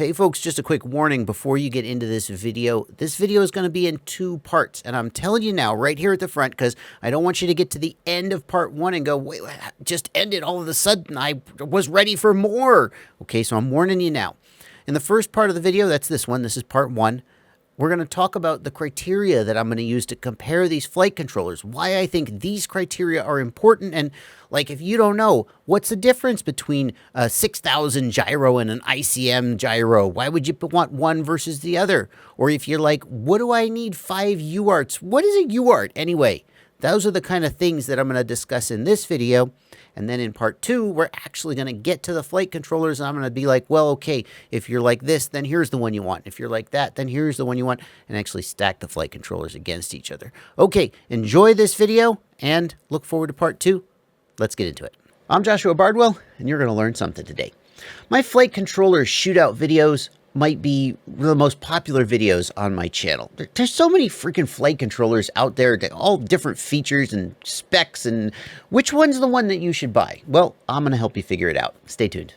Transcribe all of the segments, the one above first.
Hey folks, just a quick warning before you get into this video. This video is going to be in two parts, and I'm telling you now right here at the front because I don't want you to get to the end of part one and go, wait, just ended all of a sudden. I was ready for more. Okay, so I'm warning you now. In the first part of the video, that's this one. This is part one. We're going to talk about the criteria that I'm going to use to compare these flight controllers, why I think these criteria are important, and like if you don't know, what's the difference between a 6000 gyro and an ICM gyro? Why would you want one versus the other? Or if you're like, what do I need 5 UARTs? What is a UART anyway? Those are the kind of things that I'm going to discuss in this video. And then in part two, we're actually going to get to the flight controllers. And I'm going to be like, well, okay, if you're like this, then here's the one you want. If you're like that, then here's the one you want. And actually stack the flight controllers against each other. Okay, enjoy this video and look forward to part two. Let's get into it. I'm Joshua Bardwell, and you're going to learn something today. My flight controller shootout videos might be the most popular videos on my channel. There's so many freaking flight controllers out there, all different features and specs, and which one's the one that you should buy? Well, I'm going to help you figure it out. Stay tuned.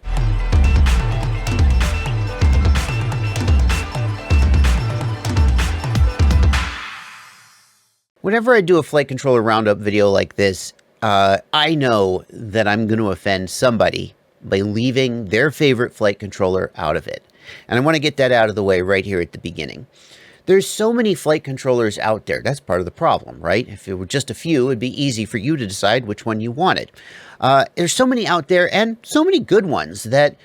Whenever I do a flight controller roundup video like this, I know that I'm going to offend somebody by leaving their favorite flight controller out of it. And I want to get that out of the way right here at the beginning. There's so many flight controllers out there. That's part of the problem, right? If it were just a few, it'd be easy for you to decide which one you wanted. There's so many out there and so many good ones that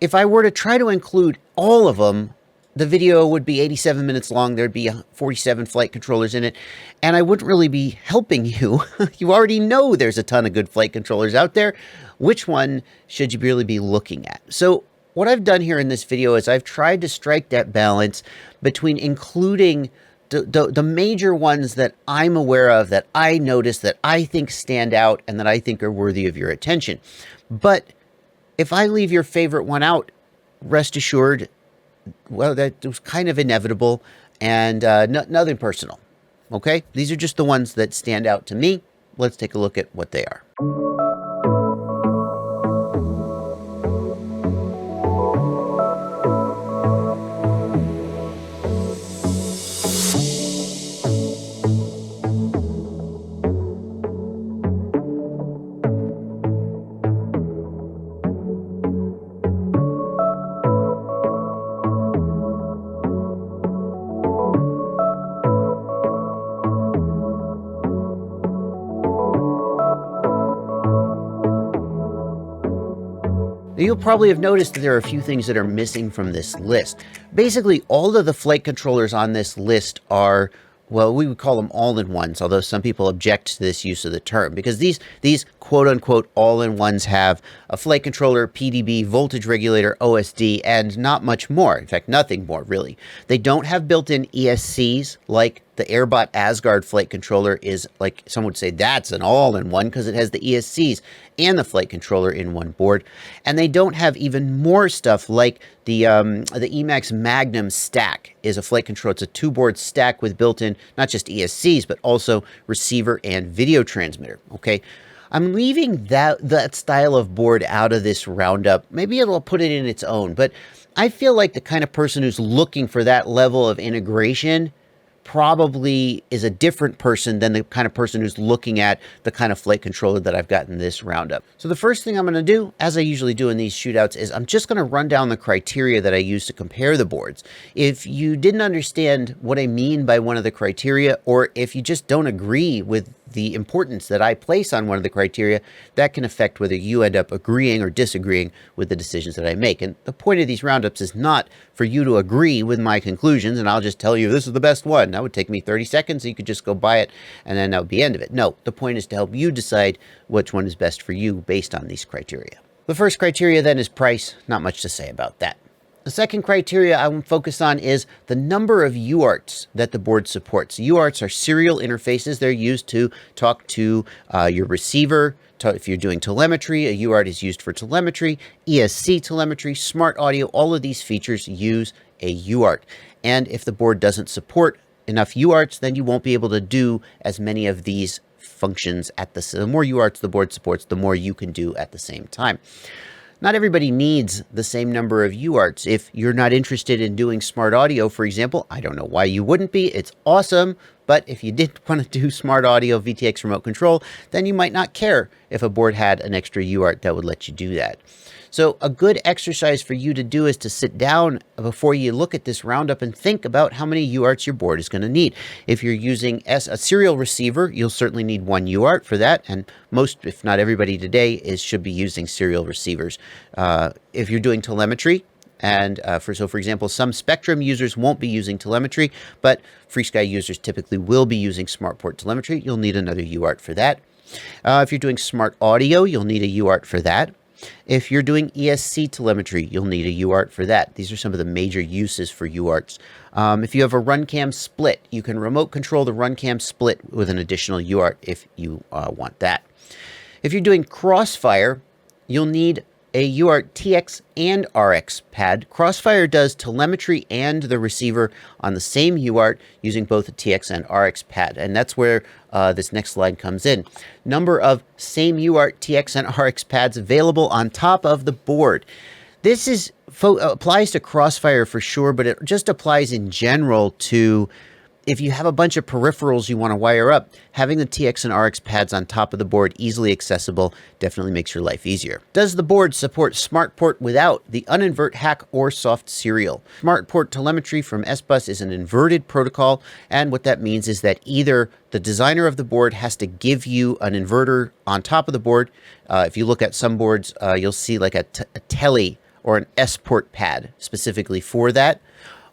if I were to try to include all of them, the video would be 87 minutes long. There'd be 47 flight controllers in it, and I wouldn't really be helping you. You already know there's a ton of good flight controllers out there. Which one should you really be looking at? So what I've done here in this video is I've tried to strike that balance between including the major ones that I'm aware of, that I notice, that I think stand out, and that I think are worthy of your attention. But if I leave your favorite one out, rest assured, well, that was kind of inevitable and nothing personal. Okay? These are just the ones that stand out to me. Let's take a look at what they are. You'll probably have noticed that there are a few things that are missing from this list. Basically, all of the flight controllers on this list are, well, we would call them all-in-ones, although some people object to this use of the term, because these quote-unquote all-in-ones have a flight controller, PDB, voltage regulator, OSD, and not much more. In fact, nothing more, really. They don't have built-in ESCs like the Airbot Asgard flight controller is. Like some would say that's an all-in-one because it has the ESCs and the flight controller in one board. And they don't have even more stuff like the Emax Magnum stack is a flight controller. It's a 2-board stack with built-in not just ESCs but also receiver and video transmitter. Okay, I'm leaving that style of board out of this roundup. Maybe it'll put it in its own, but I feel like the kind of person who's looking for that level of integration probably is a different person than the kind of person who's looking at the kind of flight controller that I've got in this roundup. So the first thing I'm going to do, as I usually do in these shootouts, is I'm just going to run down the criteria that I use to compare the boards. If you didn't understand what I mean by one of the criteria, or if you just don't agree with the importance that I place on one of the criteria, that can affect whether you end up agreeing or disagreeing with the decisions that I make. And the point of these roundups is not for you to agree with my conclusions and I'll just tell you this is the best one. That would take me 30 seconds. So you could just go buy it and then that would be the end of it. No, the point is to help you decide which one is best for you based on these criteria. The first criteria then is price. Not much to say about that. The second criteria I want to focus on is the number of UARTs that the board supports. UARTs are serial interfaces. They're used to talk to your receiver. If you're doing telemetry, a UART is used for telemetry, ESC telemetry, smart audio. All of these features use a UART. And if the board doesn't support enough UARTs, then you won't be able to do as many of these functions at the more UARTs the board supports, the more you can do at the same time. Not everybody needs the same number of UARTs. If you're not interested in doing smart audio, for example, I don't know why you wouldn't be. It's awesome. But if you did want to do smart audio VTX remote control, then you might not care if a board had an extra UART that would let you do that. So a good exercise for you to do is to sit down before you look at this Roundup and think about how many UARTs your board is going to need. If you're using a serial receiver, you'll certainly need 1 UART for that. And most, if not everybody today, should be using serial receivers. If you're doing telemetry, and for example, some Spectrum users won't be using telemetry, but FreeSky users typically will be using SmartPort telemetry. You'll need another UART for that. If you're doing smart audio, you'll need a UART for that. If you're doing ESC telemetry, you'll need a UART for that. These are some of the major uses for UARTs. If you have a RunCam split, you can remote control the RunCam split with an additional UART if you want that. If you're doing Crossfire, you'll need a UART TX and RX pad. Crossfire does telemetry and the receiver on the same UART using both a TX and RX pad. And that's where this next slide comes in. Number of same UART TX and RX pads available on top of the board. This applies to Crossfire for sure, but it just applies in general to if you have a bunch of peripherals you want to wire up, having the TX and RX pads on top of the board easily accessible definitely makes your life easier. Does the board support SmartPort without the uninvert hack or soft serial? SmartPort telemetry from SBus is an inverted protocol, and what that means is that either the designer of the board has to give you an inverter on top of the board. If you look at some boards, you'll see like a tele or an S-port pad specifically for that,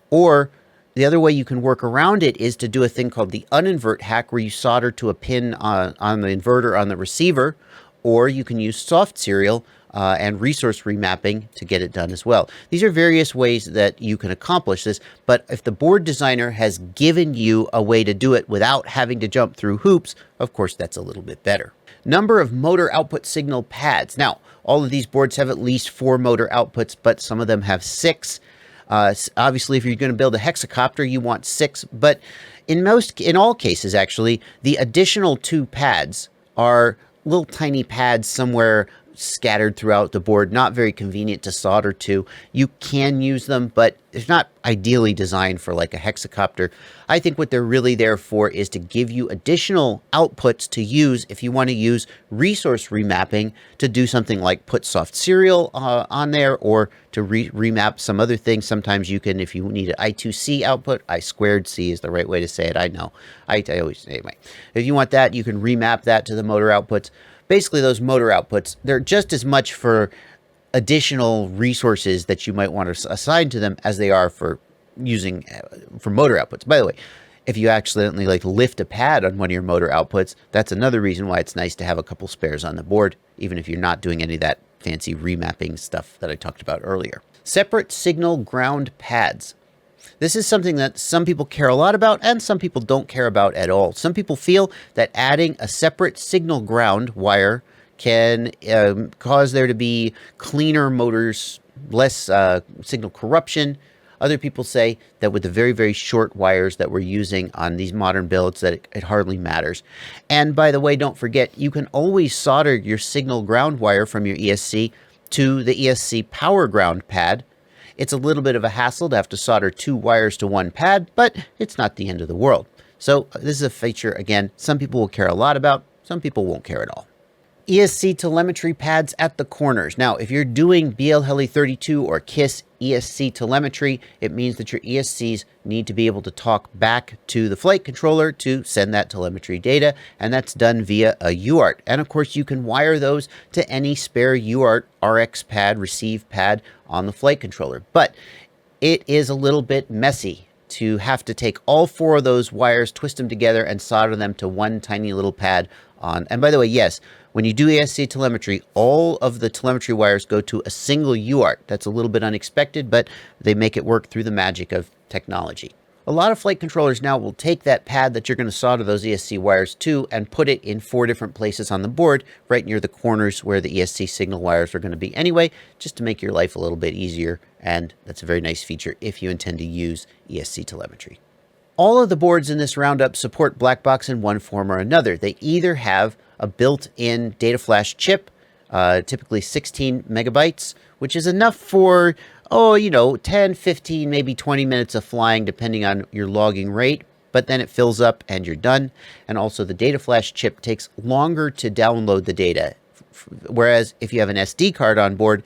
or the other way you can work around it is to do a thing called the uninvert hack, where you solder to a pin on the inverter on the receiver, or you can use soft serial and resource remapping to get it done as well. These are various ways that you can accomplish this, but if the board designer has given you a way to do it without having to jump through hoops, of course, that's a little bit better. Number of motor output signal pads. Now, all of these boards have at least 4 motor outputs, but some of them have 6. Obviously, if you're going to build a hexacopter, you want 6, but in all cases, actually, the additional 2 pads are little tiny pads somewhere scattered throughout the board, not very convenient to solder to. You can use them, but it's not ideally designed for like a hexacopter. I think what they're really there for is to give you additional outputs to use if you want to use resource remapping to do something like put soft serial on there, or to remap some other things. Sometimes you can, if you need an I2C output, I squared C is the right way to say it, I know. I always, anyway. If you want that, you can remap that to the motor outputs. Basically, those motor outputs, they're just as much for additional resources that you might want to assign to them as they are for using for motor outputs. By the way, if you accidentally lift a pad on one of your motor outputs, that's another reason why it's nice to have a couple spares on the board, even if you're not doing any of that fancy remapping stuff that I talked about earlier. Separate signal ground pads. This is something that some people care a lot about and some people don't care about at all. Some people feel that adding a separate signal ground wire can cause there to be cleaner motors, less signal corruption. Other people say that with the very, very short wires that we're using on these modern builds, that it hardly matters. And by the way, don't forget, you can always solder your signal ground wire from your ESC to the ESC power ground pad. It's a little bit of a hassle to have to solder 2 wires to 1 pad, but it's not the end of the world. So this is a feature, again, some people will care a lot about, some people won't care at all. ESC telemetry pads at the corners. Now, if you're doing BL Heli 32 or KISS ESC telemetry, it means that your ESCs need to be able to talk back to the flight controller to send that telemetry data, and that's done via a UART. And of course, you can wire those to any spare UART RX pad, receive pad on the flight controller. But it is a little bit messy to have to take all 4 of those wires, twist them together, and solder them to one tiny little pad on. And by the way, yes, when you do ESC telemetry, all of the telemetry wires go to a single UART. That's a little bit unexpected, but they make it work through the magic of technology. A lot of flight controllers now will take that pad that you're going to solder those ESC wires to and put it in 4 different places on the board, right near the corners where the ESC signal wires are going to be anyway, just to make your life a little bit easier. And that's a very nice feature if you intend to use ESC telemetry. All of the boards in this Roundup support black box in one form or another. They either have a built-in data flash chip typically 16 megabytes, which is enough for, 10, 15, maybe 20 minutes of flying, depending on your logging rate. But then it fills up and you're done. And also the data flash chip takes longer to download the data. Whereas if you have an SD card on board,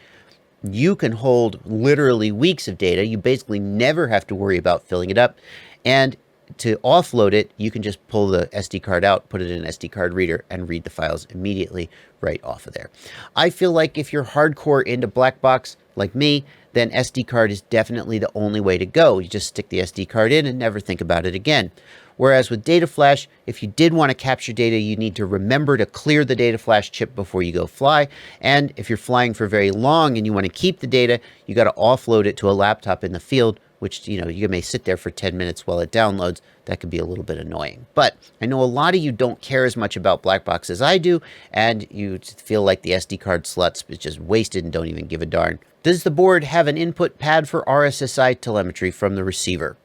you can hold literally weeks of data. You basically never have to worry about filling it up. And to offload it, you can just pull the SD card out, put it in an SD card reader, and read the files immediately right off of there. I feel like if you're hardcore into black box like me, then SD card is definitely the only way to go. You just stick the SD card in and never think about it again. Whereas with data flash, if you did want to capture data, you need to remember to clear the data flash chip before you go fly. And if you're flying for very long and you want to keep the data, you got to offload it to a laptop in the field, which, you may sit there for 10 minutes while it downloads. That could be a little bit annoying. But I know a lot of you don't care as much about black box as I do, and you feel like the SD card slots is just wasted and don't even give a darn. Does the board have an input pad for RSSI telemetry from the receiver?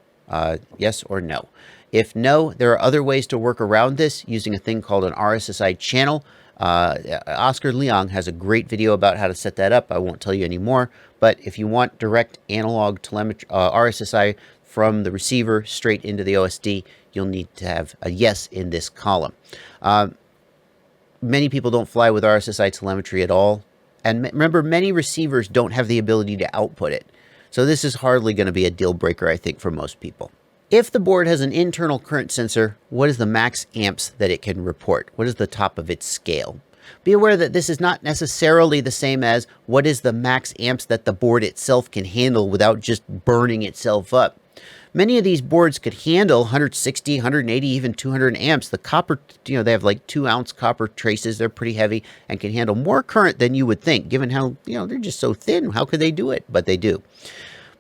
Yes or no? If no, there are other ways to work around this using a thing called an RSSI channel. Oscar Leong has a great video about how to set that up. I won't tell you any more, but if you want direct analog telemetry, RSSI from the receiver straight into the OSD, you'll need to have a yes in this column. Many people don't fly with RSSI telemetry at all. And remember, many receivers don't have the ability to output it. So this is hardly going to be a deal breaker, I think, for most people. If the board has an internal current sensor, what is the max amps that it can report? What is the top of its scale? Be aware that this is not necessarily the same as what is the max amps that the board itself can handle without just burning itself up. Many of these boards could handle 160, 180, even 200 amps. The copper, they have like 2-ounce copper traces. They're pretty heavy and can handle more current than you would think, given how, they're just so thin. How could they do it? But they do.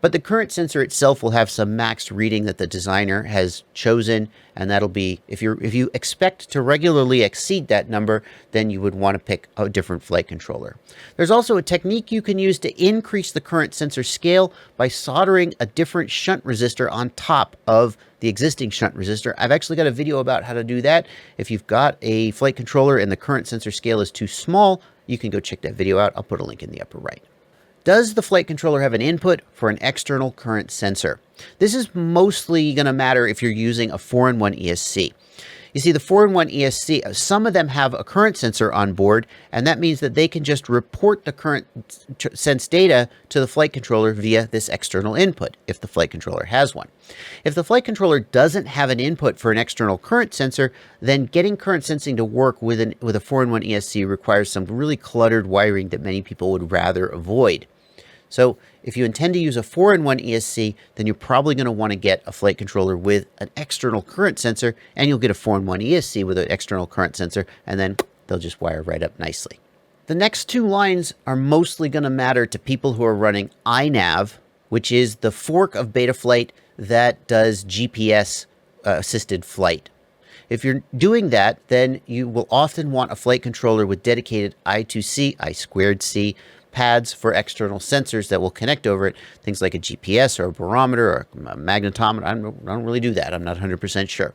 But the current sensor itself will have some maxed reading that the designer has chosen, and that'll be, if you expect to regularly exceed that number, then you would want to pick a different flight controller. There's also a technique you can use to increase the current sensor scale by soldering a different shunt resistor on top of the existing shunt resistor. I've actually got a video about how to do that. If you've got a flight controller and the current sensor scale is too small, you can go check that video out. I'll put a link in the upper right. Does the flight controller have an input for an external current sensor? This is mostly going to matter if you're using a 4-in-1 ESC. You see, the 4-in-1 ESC, some of them have a current sensor on board, and that means that they can just report the current sense data to the flight controller via this external input, if the flight controller has one. If the flight controller doesn't have an input for an external current sensor, then getting current sensing to work with a 4-in-1 ESC requires some really cluttered wiring that many people would rather avoid. So if you intend to use a 4-in-1 ESC, then you're probably going to want to get a flight controller with an external current sensor, and you'll get a 4-in-1 ESC with an external current sensor, and then they'll just wire right up nicely. The next two lines are mostly going to matter to people who are running iNav, which is the fork of Betaflight that does GPS assisted flight. If you're doing that, then you will often want a flight controller with dedicated I2C, I2C pads for external sensors that will connect over it, things like a GPS or a barometer or a magnetometer. I don't really do that. I'm not 100% sure.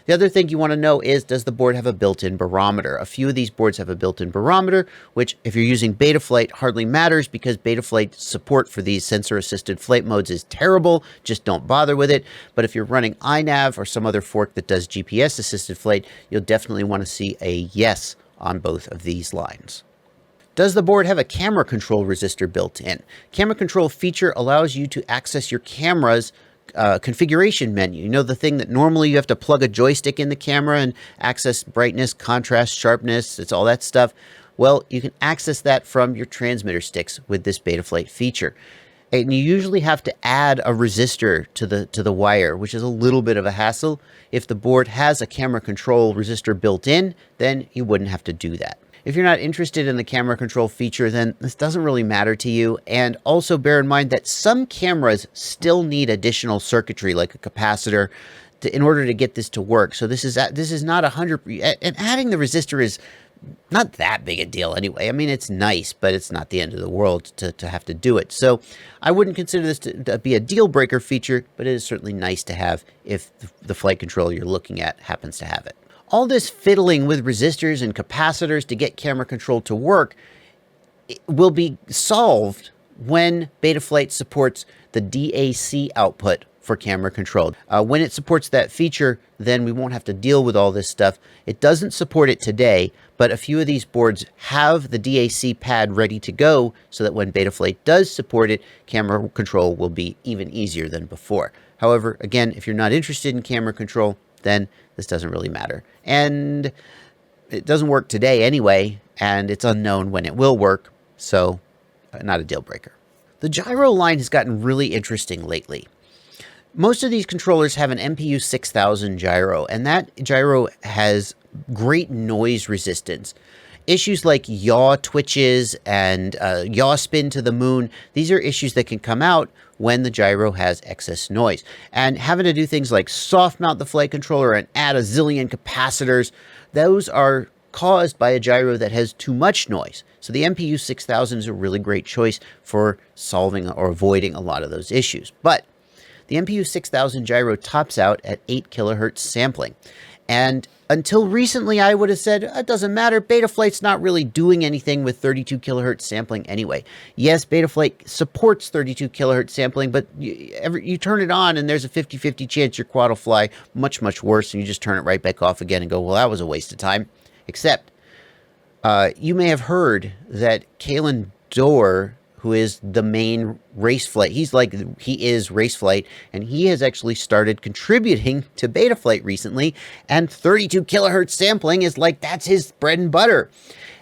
The other thing you want to know is, does the board have a built-in barometer? A few of these boards have a built-in barometer, which if you're using Betaflight hardly matters because Betaflight support for these sensor-assisted flight modes is terrible. Just don't bother with it. But if you're running iNav or some other fork that does GPS-assisted flight, you'll definitely want to see a yes on both of these lines. Does the board have a camera control resistor built in? Camera control feature allows you to access your camera's configuration menu. You know, the thing that normally you have to plug a joystick in the camera and access brightness, contrast, sharpness, it's all that stuff. Well, you can access that from your transmitter sticks with this Betaflight feature. And you usually have to add a resistor to the wire, which is a little bit of a hassle. If the board has a camera control resistor built in, then you wouldn't have to do that. If you're not interested in the camera control feature, then this doesn't really matter to you. And also bear in mind that some cameras still need additional circuitry, like a capacitor, in order to get this to work. So this is not 100%. And adding the resistor is not that big a deal anyway. I mean, it's nice, but it's not the end of the world to have to do it. So I wouldn't consider this to be a deal breaker feature, but it is certainly nice to have if the flight controller you're looking at happens to have it. All this fiddling with resistors and capacitors to get camera control to work will be solved when Betaflight supports the DAC output for camera control. When it supports that feature, then we won't have to deal with all this stuff. It doesn't support it today, but a few of these boards have the DAC pad ready to go so that when Betaflight does support it, camera control will be even easier than before. However, again, if you're not interested in camera control, then this doesn't really matter. And it doesn't work today anyway, and it's unknown when it will work, so not a deal breaker. The gyro line has gotten really interesting lately. Most of these controllers have an MPU 6000 gyro, and that gyro has great noise resistance. Issues like yaw twitches and yaw spin to the moon, these are issues that can come out when the gyro has excess noise. And having to do things like soft mount the flight controller and add a zillion capacitors, those are caused by a gyro that has too much noise. So the MPU 6000 is a really great choice for solving or avoiding a lot of those issues. But the MPU 6000 gyro tops out at 8 kilohertz sampling. And until recently, I would have said, it doesn't matter. Betaflight's not really doing anything with 32 kilohertz sampling anyway. Yes, Betaflight supports 32 kilohertz sampling, but you turn it on and there's a 50-50 chance your quad will fly much, much worse. And you just turn it right back off again and go, well, that was a waste of time. Except you may have heard that Kalen Dorr, who is the main Raceflight, he is Raceflight, and he has actually started contributing to Betaflight recently, and 32 kilohertz sampling is that's his bread and butter.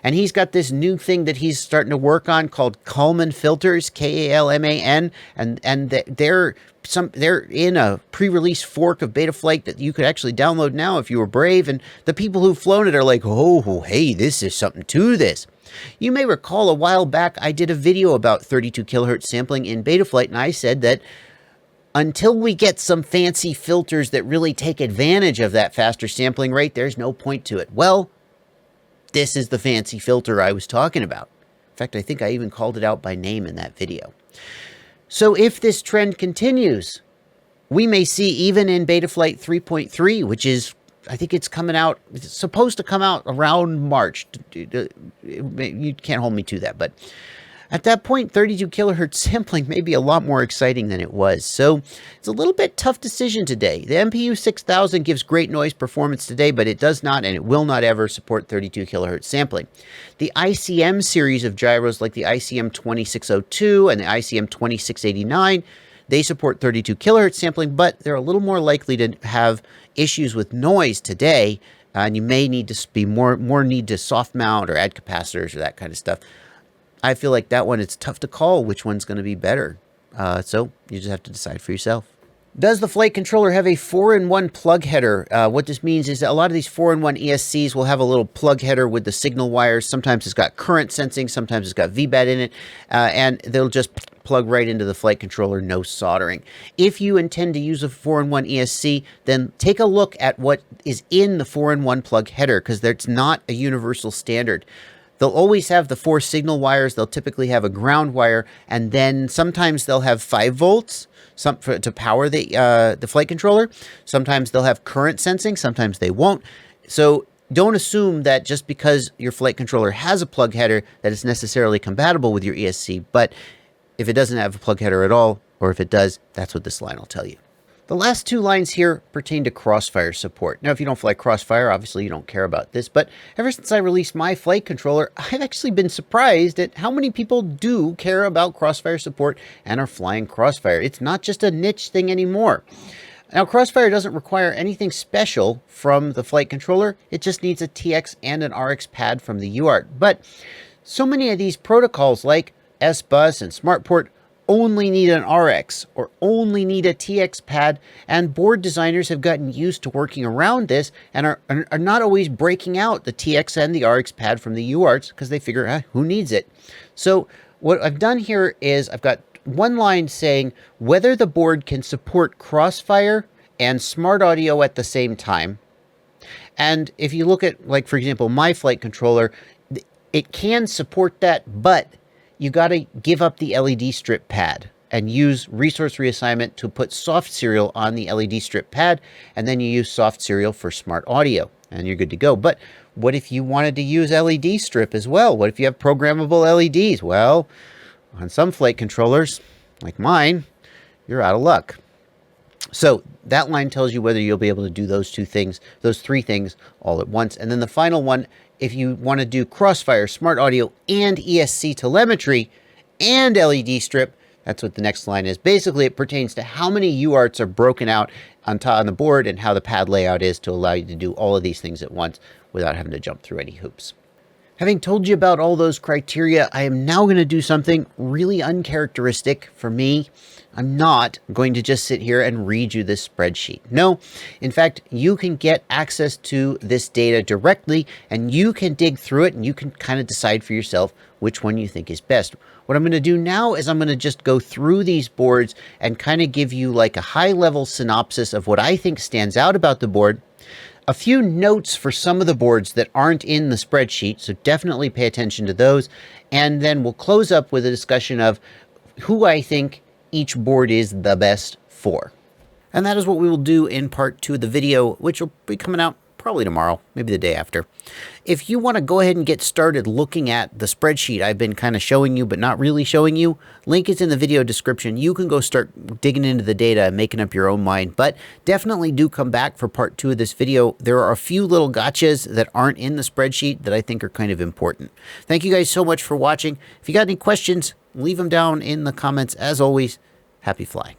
And he's got this new thing that he's starting to work on called Kalman filters, Kalman, and they're in a pre-release fork of Betaflight that you could actually download now if you were brave, and the people who've flown it are like, oh, hey, this is something to this. You may recall a while back I did a video about 32 kilohertz sampling in Betaflight, and I said that until we get some fancy filters that really take advantage of that faster sampling rate, there's no point to it. Well, this is the fancy filter I was talking about. In fact, I think I even called it out by name in that video. So if this trend continues, we may see even in Betaflight 3.3, which is, I think it's supposed to come out around March. You can't hold me to that, but at that point, 32 kilohertz sampling may be a lot more exciting than it was. So it's a little bit tough decision today. The MPU 6000 gives great noise performance today, but it does not and it will not ever support 32 kilohertz sampling. The ICM series of gyros like the ICM 2602 and the ICM 2689, they support 32 kilohertz sampling, but they're a little more likely to have issues with noise today, and you may need to be more need to soft mount or add capacitors or that kind of stuff. I feel like that one, it's tough to call which one's going to be better. So you just have to decide for yourself. Does the flight controller have a 4-in-1 plug header? What this means is that a lot of these 4-in-1 ESCs will have a little plug header with the signal wires. Sometimes it's got current sensing, sometimes it's got VBAT in it, and they'll just plug right into the flight controller, no soldering. If you intend to use a 4-in-1 ESC, then take a look at what is in the 4-in-1 plug header, because that's not a universal standard. They'll always have the 4 signal wires. They'll typically have a ground wire, and then sometimes they'll have 5 volts to power the flight controller. Sometimes they'll have current sensing. Sometimes they won't. So don't assume that just because your flight controller has a plug header that it's necessarily compatible with your ESC. But if it doesn't have a plug header at all, or if it does, that's what this line will tell you. The last 2 lines here pertain to crossfire support. Now, if you don't fly crossfire, obviously you don't care about this, but ever since I released my flight controller, I've actually been surprised at how many people do care about crossfire support and are flying crossfire. It's not just a niche thing anymore. Now, crossfire doesn't require anything special from the flight controller. It just needs a TX and an RX pad from the UART. But so many of these protocols like SBus and SmartPort only need an RX or only need a TX pad, and board designers have gotten used to working around this and are not always breaking out the TX and the RX pad from the UARTs because they figure, who needs it? So what I've done here is I've got one line saying whether the board can support crossfire and smart audio at the same time. And if you look at, like, for example, my flight controller, it can support that, but you got to give up the LED strip pad and use resource reassignment to put soft serial on the LED strip pad, and then you use soft serial for smart audio. and you're good to go. But what if you wanted to use LED strip as well? What if you have programmable LEDs? Well, on some flight controllers, like mine, you're out of luck. So that line tells you whether you'll be able to do those three things all at once. And then the final one, if you want to do crossfire, smart audio, and ESC telemetry and LED strip, that's what the next line is. Basically, it pertains to how many UARTs are broken out on the board and how the pad layout is to allow you to do all of these things at once without having to jump through any hoops. Having told you about all those criteria, I am now going to do something really uncharacteristic for me. I'm not going to just sit here and read you this spreadsheet. No, in fact, you can get access to this data directly, and you can dig through it, and you can kind of decide for yourself which one you think is best. What I'm going to do now is I'm going to just go through these boards and kind of give you like a high-level synopsis of what I think stands out about the board. A few notes for some of the boards that aren't in the spreadsheet, so definitely pay attention to those. And then we'll close up with a discussion of who I think each board is the best for. And that is what we will do in part 2 of the video, which will be coming out probably tomorrow, maybe the day after. If you want to go ahead and get started looking at the spreadsheet I've been kind of showing you, but not really showing you, link is in the video description. You can go start digging into the data and making up your own mind, but definitely do come back for part 2 of this video. There are a few little gotchas that aren't in the spreadsheet that I think are kind of important. Thank you guys so much for watching. If you got any questions, leave them down in the comments. As always, happy flying.